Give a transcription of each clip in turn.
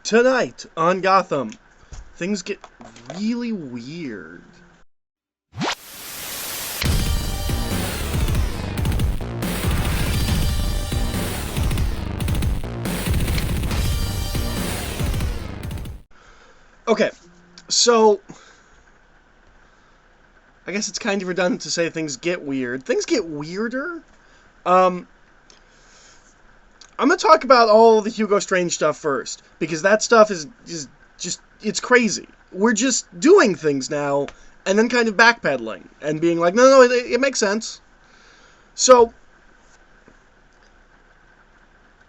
Tonight on Gotham, things get really weird. Okay, so I guess it's kind of redundant to say things get weird. Things get weirder. I'm going to talk about all the Hugo Strange stuff first, because that stuff is just it's crazy. We're just doing things now, and then kind of backpedaling, and being like, no, it makes sense. So,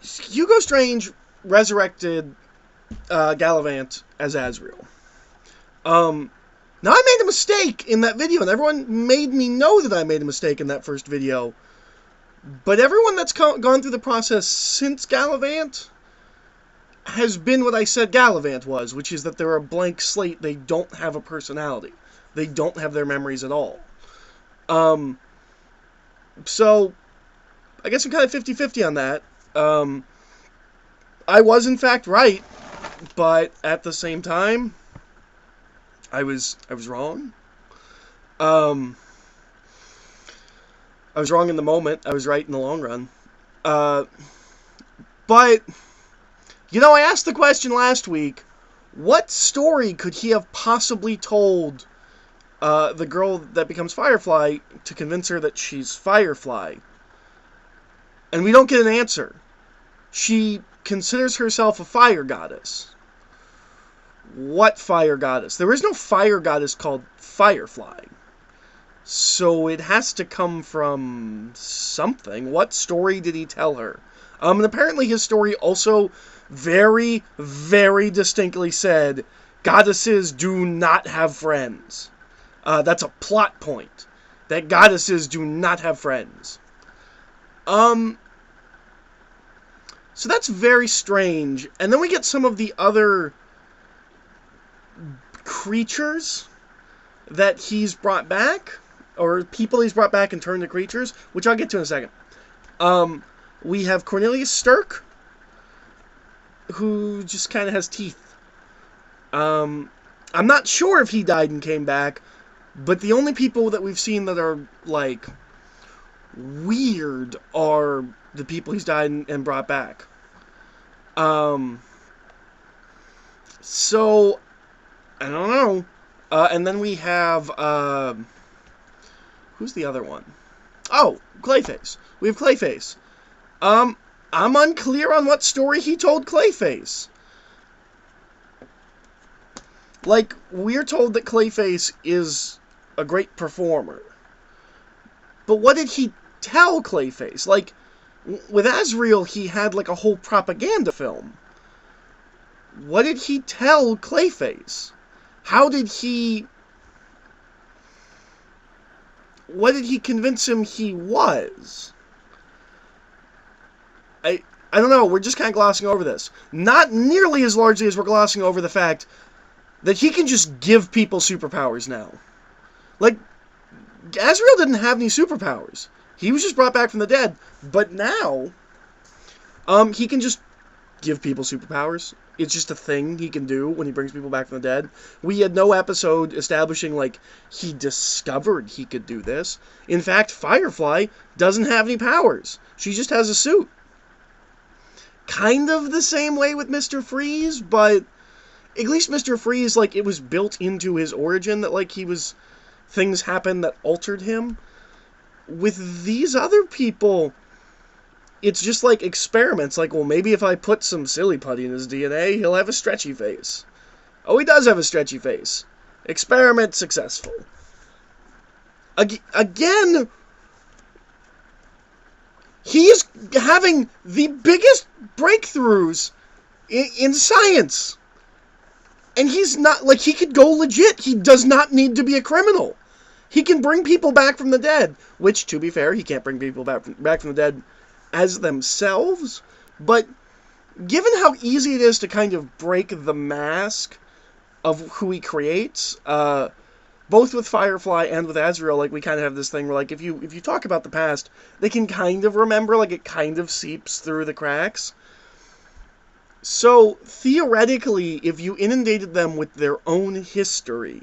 Hugo Strange resurrected Gallivant as Azrael. Now, I made a mistake in that video, and everyone made me know that I made a mistake in that first video. But everyone that's gone through the process since Gallivant has been what I said Gallivant was, which is that they're a blank slate. They don't have a personality. They don't have their memories at all. So, I guess I'm kind of 50-50 on that. I was, in fact, right, but at the same time, I was wrong. I was wrong in the moment. I was right in the long run. But, I asked the question last week, what story could he have possibly told the girl that becomes Firefly to convince her that she's Firefly? And we don't get an answer. She considers herself a fire goddess. What fire goddess? There is no fire goddess called Firefly. So it has to come from something. What story did he tell her? And apparently his story also very, very distinctly said, goddesses do not have friends. That's a plot point. That goddesses do not have friends. So that's very strange. And then we get some of the other creatures that he's brought back, or people he's brought back and turned to creatures, which I'll get to in a second. We have Cornelius Stirk, who just kind of has teeth. I'm not sure if he died and came back, but the only people that we've seen that are, like, weird are the people he's died and brought back. So, I don't know. And then we have, who's the other one? Oh, Clayface. We have Clayface. I'm unclear on what story he told Clayface. Like, we're told that Clayface is a great performer. But what did he tell Clayface? Like, with Azrael, he had, like, a whole propaganda film. What did he tell Clayface? What did he convince him he was? I don't know, we're just kind of glossing over this. Not nearly as largely as we're glossing over the fact that he can just give people superpowers now. Like, Azrael didn't have any superpowers. He was just brought back from the dead. But now, he can just give people superpowers. It's just a thing he can do when he brings people back from the dead. We had no episode establishing, like, he discovered he could do this. In fact, Firefly doesn't have any powers. She just has a suit. Kind of the same way with Mr. Freeze, but at least Mr. Freeze, like, it was built into his origin that, like, things happened that altered him. With these other people, it's just like experiments. Like, well, maybe if I put some silly putty in his DNA, he'll have a stretchy face. Oh, he does have a stretchy face. Experiment successful. Again, he is having the biggest breakthroughs in science. And he's not, like, he could go legit. He does not need to be a criminal. He can bring people back from the dead. Which, to be fair, he can't bring people back from the dead as themselves, but given how easy it is to kind of break the mask of who he creates, both with Firefly and with Azrael, like, we kind of have this thing where, like, if you talk about the past, they can kind of remember, like, it kind of seeps through the cracks. So, theoretically, if you inundated them with their own history,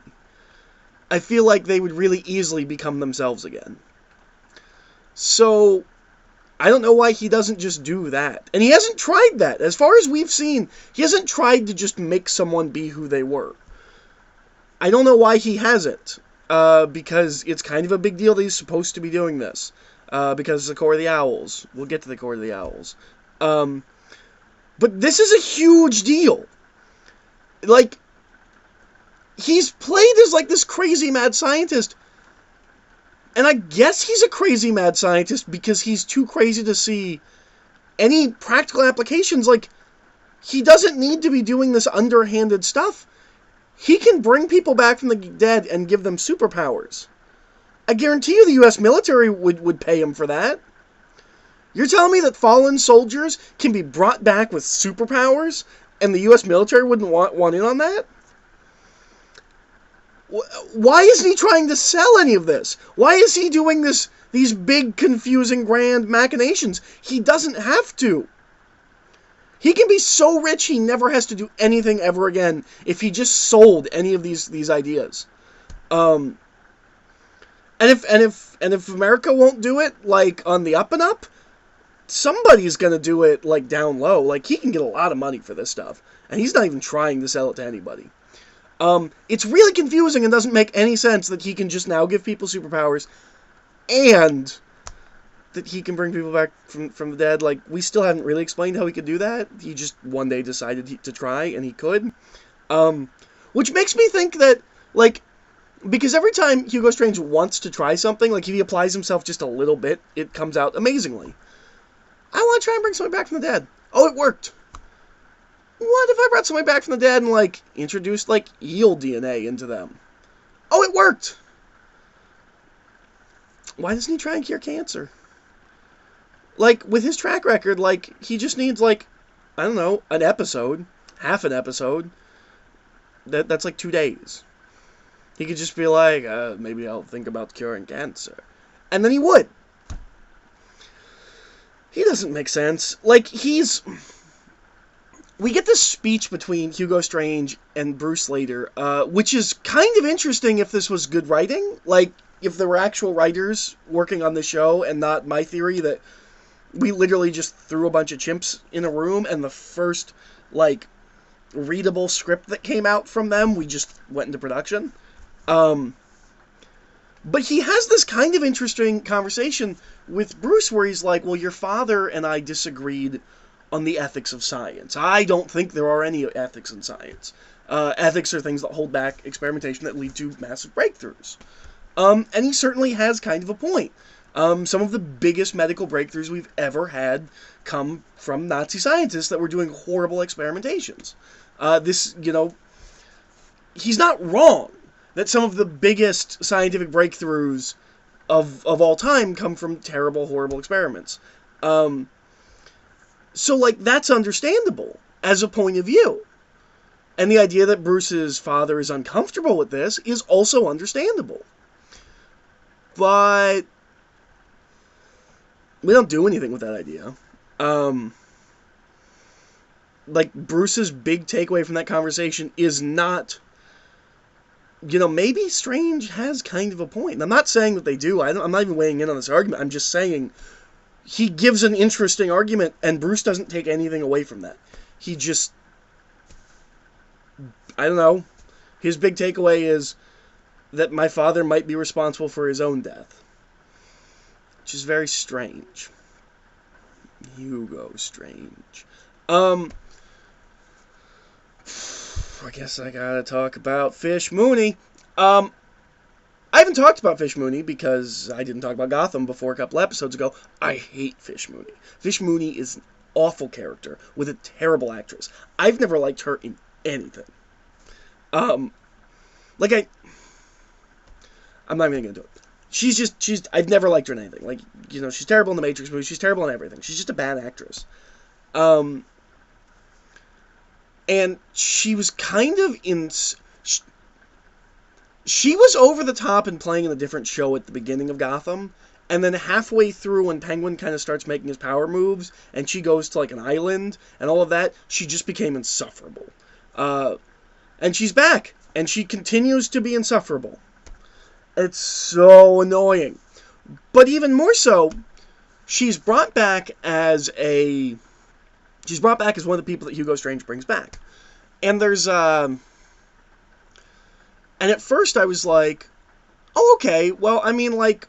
I feel like they would really easily become themselves again. So, I don't know why he doesn't just do that. And he hasn't tried that. As far as we've seen, he hasn't tried to just make someone be who they were. I don't know why he hasn't. Because it's kind of a big deal that he's supposed to be doing this. Because it's the Court of the Owls. We'll get to the Court of the Owls. But this is a huge deal. Like, he's played as, like, this crazy mad scientist. And I guess he's a crazy mad scientist because he's too crazy to see any practical applications. Like, he doesn't need to be doing this underhanded stuff. He can bring people back from the dead and give them superpowers. I guarantee you the U.S. military would pay him for that. You're telling me that fallen soldiers can be brought back with superpowers and the U.S. military wouldn't want in on that? Why isn't he trying to sell any of this? Why is he doing these big, confusing, grand machinations? He doesn't have to. He can be so rich he never has to do anything ever again if he just sold any of these ideas. And if America won't do it, like, on the up and up, somebody's gonna do it, like, down low. Like, he can get a lot of money for this stuff, and he's not even trying to sell it to anybody. It's really confusing and doesn't make any sense that he can just now give people superpowers, and that he can bring people back from the dead. Like, we still haven't really explained how he could do that. He just one day decided to try, and he could. Which makes me think that, like, because every time Hugo Strange wants to try something, like, if he applies himself just a little bit, it comes out amazingly. I want to try and bring somebody back from the dead. Oh, it worked. What if I brought somebody back from the dead and, like, introduced, like, eel DNA into them? Oh, it worked! Why doesn't he try and cure cancer? Like, with his track record, like, he just needs, like, I don't know, an episode, half an episode. That's like 2 days. He could just be like, maybe I'll think about curing cancer. And then he would. He doesn't make sense. Like, we get this speech between Hugo Strange and Bruce later, which is kind of interesting if this was good writing. Like, if there were actual writers working on the show and not my theory that we literally just threw a bunch of chimps in a room and the first, like, readable script that came out from them, we just went into production. But he has this kind of interesting conversation with Bruce where he's like, well, your father and I disagreed on the ethics of science. I don't think there are any ethics in science. Ethics are things that hold back experimentation that lead to massive breakthroughs. And he certainly has kind of a point. Some of the biggest medical breakthroughs we've ever had come from Nazi scientists that were doing horrible experimentations. He's not wrong that some of the biggest scientific breakthroughs of all time come from terrible, horrible experiments. So, like, that's understandable as a point of view. And the idea that Bruce's father is uncomfortable with this is also understandable. But we don't do anything with that idea. Like, Bruce's big takeaway from that conversation is not, maybe Strange has kind of a point. And I'm not saying that they do. I'm not even weighing in on this argument. I'm just saying he gives an interesting argument, and Bruce doesn't take anything away from that. He just, I don't know. His big takeaway is that my father might be responsible for his own death. Which is very strange. Hugo Strange. I guess I gotta talk about Fish Mooney. I haven't talked about Fish Mooney because I didn't talk about Gotham before a couple episodes ago. I hate Fish Mooney. Fish Mooney is an awful character with a terrible actress. I've never liked her in anything. I'm not even gonna do it. I've never liked her in anything. Like, she's terrible in the Matrix movie. She's terrible in everything. She's just a bad actress. And she was kind of she was over the top and playing in a different show at the beginning of Gotham, And then halfway through, when Penguin kind of starts making his power moves, and she goes to like an island and all of that, she just became insufferable. And she's back, and she continues to be insufferable. It's so annoying. But even more so, she's brought back as one of the people that Hugo Strange brings back. And there's and at first I was like, oh, okay, well, I mean, like,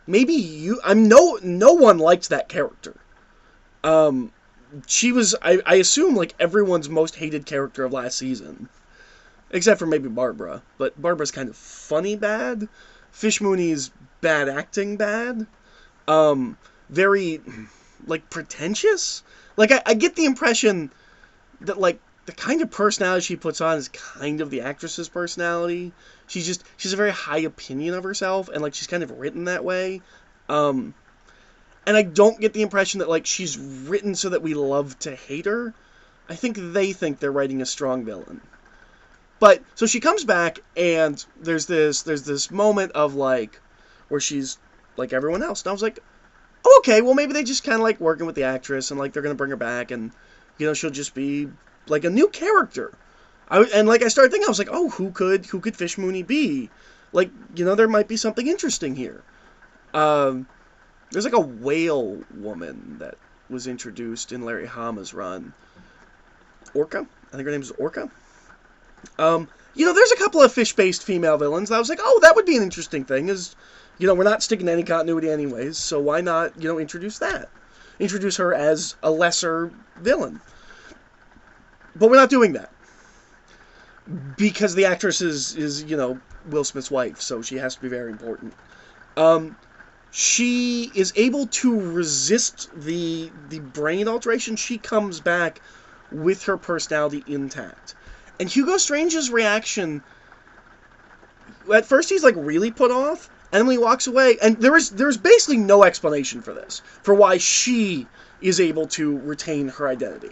maybe no one liked that character. She was, I assume, like, everyone's most hated character of last season. Except for maybe Barbara. But Barbara's kind of funny bad. Fish Mooney's bad acting bad. Very, like, pretentious. Like, I get the impression that, like, the kind of personality she puts on is kind of the actress's personality. She's a very high opinion of herself, and, like, she's kind of written that way. And I don't get the impression that, like, she's written so that we love to hate her. I think they think they're writing a strong villain. But, so she comes back, and there's this moment of, like, where she's like everyone else. And I was like, oh, okay, well, maybe they just kind of like working with the actress, and, like, they're going to bring her back, and, you know, she'll just be, like, a new character. And, like, I started thinking, I was like, oh, who could Fish Mooney be? Like, you know, there might be something interesting here. There's, like, a whale woman that was introduced in Larry Hama's run. Orca? I think her name is Orca. You know, there's a couple of fish-based female villains that I was like, oh, that would be an interesting thing, is, you know, we're not sticking to any continuity anyways, so why not, you know, introduce that? Introduce her as a lesser villain. But we're not doing that. Because the actress is, you know, Will Smith's wife, so she has to be very important. She is able to resist the brain alteration. She comes back with her personality intact. And Hugo Strange's reaction, at first he's like really put off, and when he walks away, and there's basically no explanation for this, for why she is able to retain her identity.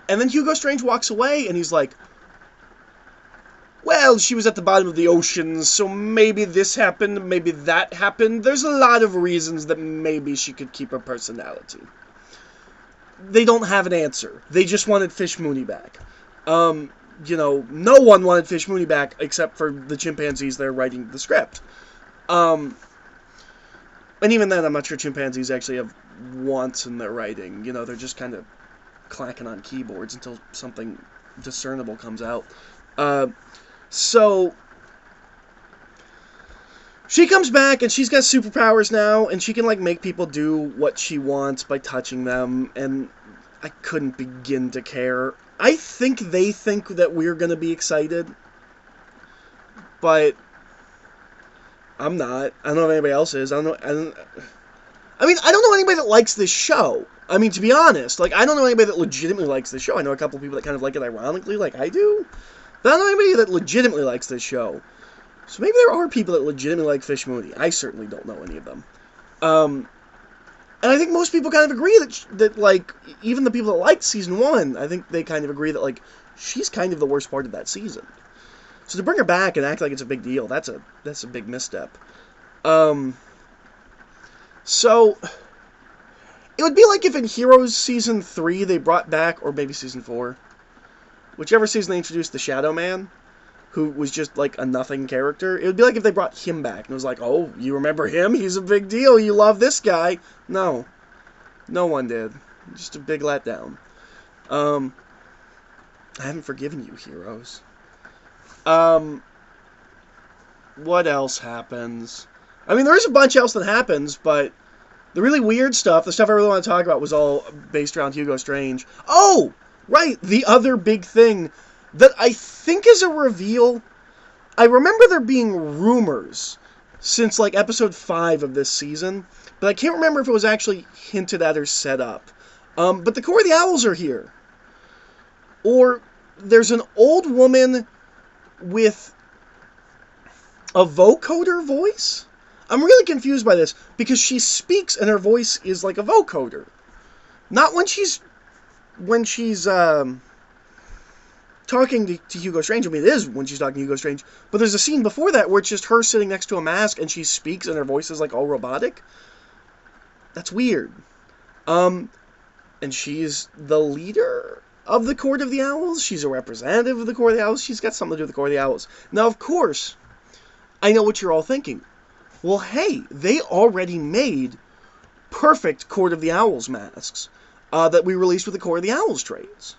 And then Hugo Strange walks away, and he's like, well, she was at the bottom of the ocean, so maybe this happened, maybe that happened. There's a lot of reasons that maybe she could keep her personality. They don't have an answer. They just wanted Fish Mooney back. You know, no one wanted Fish Mooney back except for the chimpanzees that are writing the script. And even then, I'm not sure chimpanzees actually have wants in their writing. You know, they're just kind of clacking on keyboards until something discernible comes out. So she comes back, and she's got superpowers now, and she can, like, make people do what she wants by touching them, and I couldn't begin to care. I think they think that we're going to be excited, but I'm not. I don't know if anybody else is. I don't know anybody that likes this show. I mean, to be honest, like, I don't know anybody that legitimately likes this show. I know a couple of people that kind of like it ironically, like I do, but I don't know anybody that legitimately likes this show. So maybe there are people that legitimately like Fish Mooney. I certainly don't know any of them. And I think most people kind of agree that like, even the people that liked season 1, I think they kind of agree that, like, she's kind of the worst part of that season. So to bring her back and act like it's a big deal, that's a big misstep. So it would be like if in Heroes season 3 they brought back, or maybe season 4, whichever season they introduced the Shadow Man, who was just like a nothing character. It would be like if they brought him back and it was like, oh, you remember him? He's a big deal. You love this guy. No. No one did. Just a big letdown. I haven't forgiven you, Heroes. What else happens? I mean, there is a bunch else that happens, but the really weird stuff, the stuff I really want to talk about, was all based around Hugo Strange. Oh! Right, the other big thing that I think is a reveal. I remember there being rumors since, like, episode 5 of this season, but I can't remember if it was actually hinted at or set up. But the Core of the Owls are here. Or there's an old woman with a vocoder voice? I'm really confused by this, because she speaks and her voice is like a vocoder. Not when she's talking to Hugo Strange. I mean, it is when she's talking to Hugo Strange. But there's a scene before that where it's just her sitting next to a mask and she speaks and her voice is like all robotic. That's weird. And she's the leader of the Court of the Owls. She's a representative of the Court of the Owls. She's got something to do with the Court of the Owls. Now, of course, I know what you're all thinking. Well, hey, they already made perfect Court of the Owls masks that we released with the Court of the Owls trades.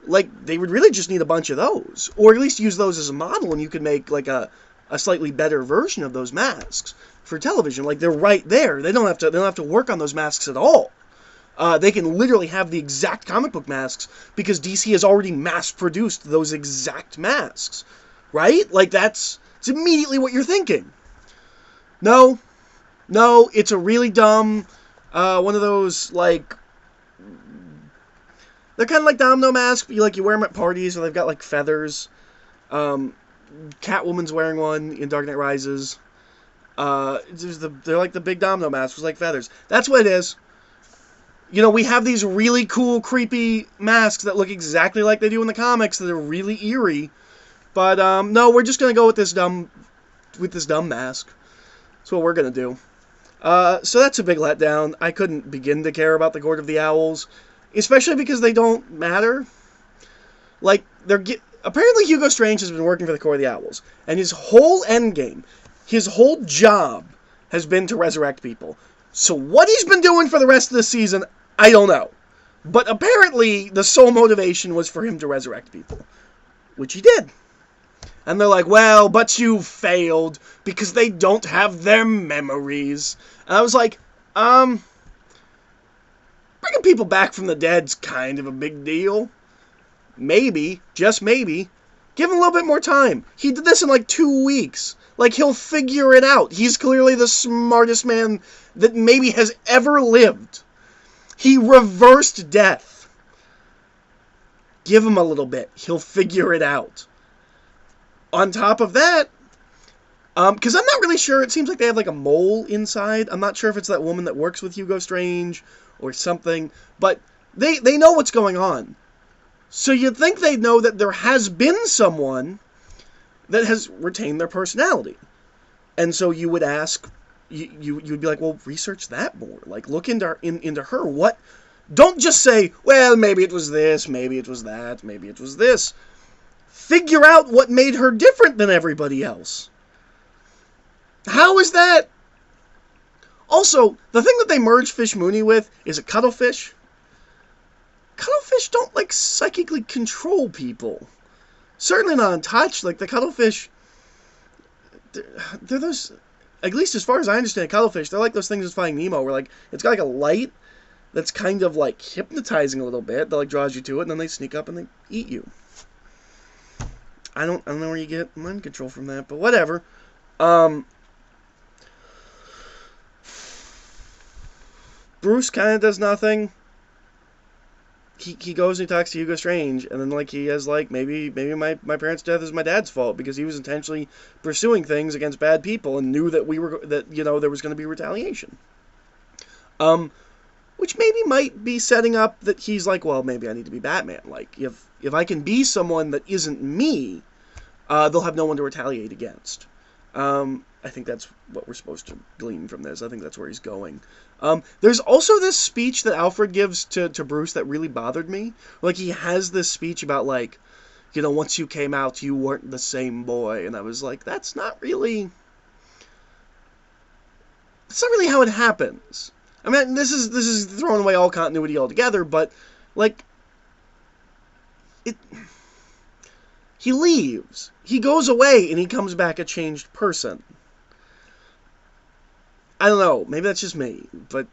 Like, they would really just need a bunch of those. Or at least use those as a model, and you could make, like, a slightly better version of those masks for television. Like, they're right there. They don't have to work on those masks at all. They can literally have the exact comic book masks because DC has already mass-produced those exact masks. Right? Like, it's immediately what you're thinking. No, it's a really dumb, one of those, like, they're kind of like domino masks, but you wear them at parties, or they've got, like, feathers. Catwoman's wearing one in Dark Knight Rises. They're like the big domino masks with, like, feathers. That's what it is. We have these really cool, creepy masks that look exactly like they do in the comics that are really eerie. But, no, we're just gonna go with this dumb mask. That's what we're gonna do. So that's a big letdown. I couldn't begin to care about the Court of the Owls, especially because they don't matter. Like, apparently Hugo Strange has been working for the Court of the Owls, and his whole endgame, his whole job, has been to resurrect people. So what he's been doing for the rest of the season, I don't know. But apparently the sole motivation was for him to resurrect people, which he did. And they're like, well, but you failed because they don't have their memories. And I was like, bringing people back from the dead's kind of a big deal. Maybe, just maybe, give him a little bit more time. He did this in like 2 weeks. Like, he'll figure it out. He's clearly the smartest man that maybe has ever lived. He reversed death. Give him a little bit. He'll figure it out. On top of that, because I'm not really sure, it seems like they have like a mole inside. I'm not sure if it's that woman that works with Hugo Strange or something, but they know what's going on. So you'd think they'd know that there has been someone that has retained their personality. And so you would ask, you would be like, well, research that more. Like, look into her. What? Don't just say, well, maybe it was this, maybe it was that, maybe it was this. Figure out what made her different than everybody else. How is that? Also, the thing that they merge Fish Mooney with is a cuttlefish. Cuttlefish don't, like, psychically control people. Certainly not in touch. Like, the cuttlefish, they're those, at least as far as I understand cuttlefish, they're like those things in Finding Nemo where, like, it's got, like, a light that's kind of, like, hypnotizing a little bit that, like, draws you to it, and then they sneak up and they eat you. I don't know where you get mind control from that, but whatever. Bruce kind of does nothing. He goes and he talks to Hugo Strange, and then, like, he has, like, maybe my parents' death is my dad's fault because he was intentionally pursuing things against bad people and knew that there was going to be retaliation. Which maybe might be setting up that he's like, well, maybe I need to be Batman. Like, if I can be someone that isn't me, they'll have no one to retaliate against. I think that's what we're supposed to glean from this. I think that's where he's going. There's also this speech that Alfred gives to Bruce that really bothered me. Like, he has this speech about, like, once you came out, you weren't the same boy. And I was like, that's not really how it happens. I mean, this is throwing away all continuity altogether, but, like, he leaves. He goes away, and he comes back a changed person. I don't know. Maybe that's just me, but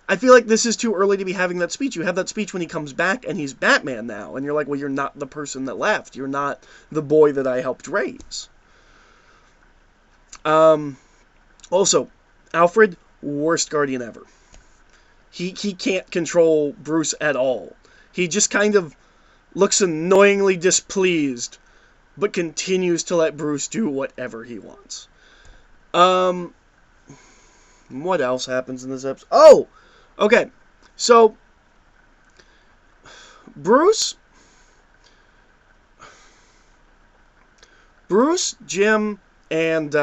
I feel like this is too early to be having that speech. You have that speech when he comes back, and he's Batman now, and you're like, well, you're not the person that left. You're not the boy that I helped raise. Also, Alfred, worst Guardian ever. He can't control Bruce at all. He just kind of looks annoyingly displeased, but continues to let Bruce do whatever he wants. What else happens in this episode? Oh! Okay. So, Bruce Bruce, Jim, and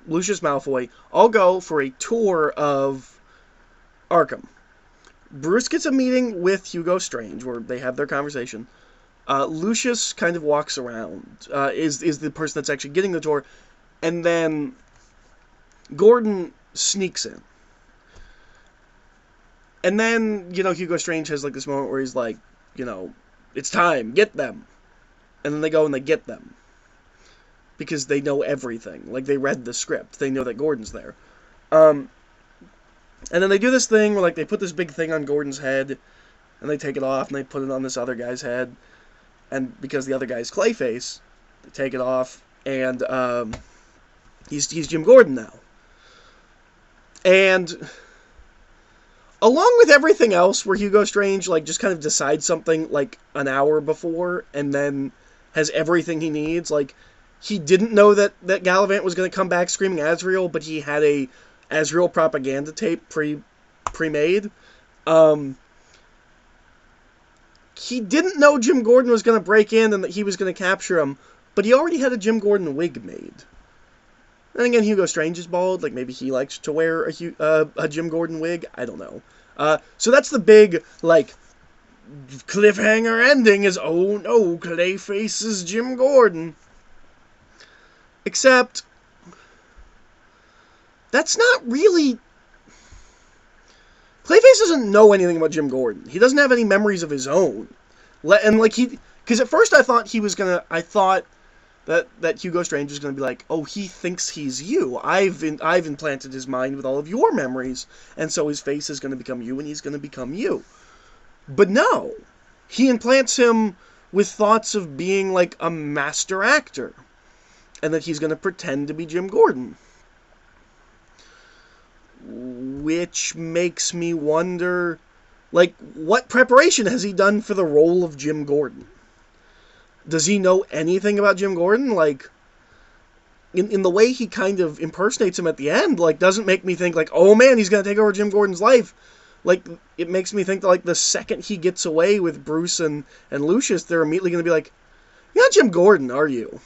Lucius Malfoy all go for a tour of Arkham. Bruce gets a meeting with Hugo Strange where they have their conversation. Lucius kind of walks around, is the person that's actually getting the tour, and then Gordon sneaks in. And then, Hugo Strange has like this moment where he's like, it's time, get them. And then they go and they get them. Because they know everything. Like, they read the script. They know that Gordon's there. And then they do this thing where, like, they put this big thing on Gordon's head, and they take it off, and they put it on this other guy's head. And because the other guy's Clayface, they take it off, and he's Jim Gordon now. And along with everything else where Hugo Strange, like, just kind of decides something, like, an hour before, and then has everything he needs, like, he didn't know that Gallivant was going to come back screaming Azrael, but he had a Azrael propaganda tape pre-made. He didn't know Jim Gordon was going to break in and that he was going to capture him, but he already had a Jim Gordon wig made. And again, Hugo Strange is bald. Like, maybe he likes to wear a Jim Gordon wig. I don't know. So that's the big, like, cliffhanger ending is, oh no, Clayface is Jim Gordon. Except, that's not really... Clayface doesn't know anything about Jim Gordon. He doesn't have any memories of his own. And, like, because at first I thought that Hugo Strange was going to be like, oh, he thinks he's you. I've implanted his mind with all of your memories, and so his face is going to become you, and he's going to become you. But no. He implants him with thoughts of being, like, a master actor. And that he's going to pretend to be Jim Gordon. Which makes me wonder, like, what preparation has he done for the role of Jim Gordon? Does he know anything about Jim Gordon? Like, in the way he kind of impersonates him at the end, like, doesn't make me think, like, oh man, he's going to take over Jim Gordon's life. Like, it makes me think that, like, the second he gets away with Bruce and Lucius, they're immediately going to be like, you're not Jim Gordon, are you?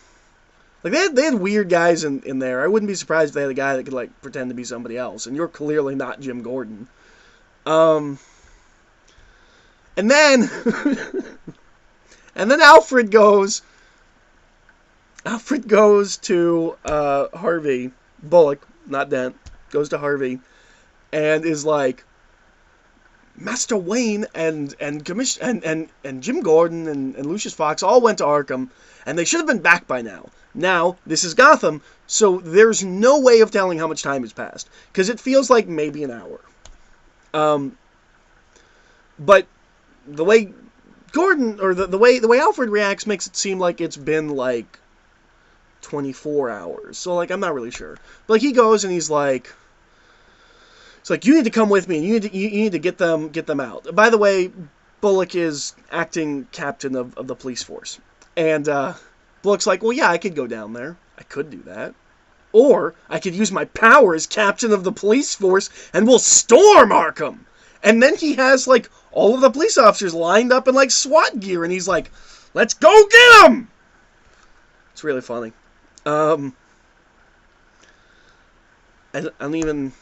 Like, they had weird guys in there. I wouldn't be surprised if they had a guy that could, like, pretend to be somebody else. And you're clearly not Jim Gordon. And then... and then Alfred goes to Harvey. Bullock, not Dent. Goes to Harvey. And is like... Master Wayne and Jim Gordon and Lucius Fox all went to Arkham, and they should have been back by now. Now, this is Gotham, so there's no way of telling how much time has passed, because it feels like maybe an hour. But the way Gordon, or the way Alfred reacts makes it seem like it's been, like, 24 hours. So, like, I'm not really sure. But, like, he goes and he's like... It's like, you need to come with me, and you need to get them out. By the way, Bullock is acting captain of the police force. And Bullock's like, well, yeah, I could go down there. I could do that. Or I could use my power as captain of the police force, and we'll storm Arkham. And then he has, like, all of the police officers lined up in, like, SWAT gear, and he's like, let's go get them! It's really funny. I don't even...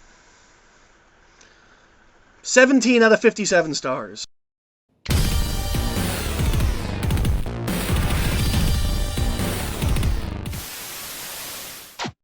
17 out of 57 stars.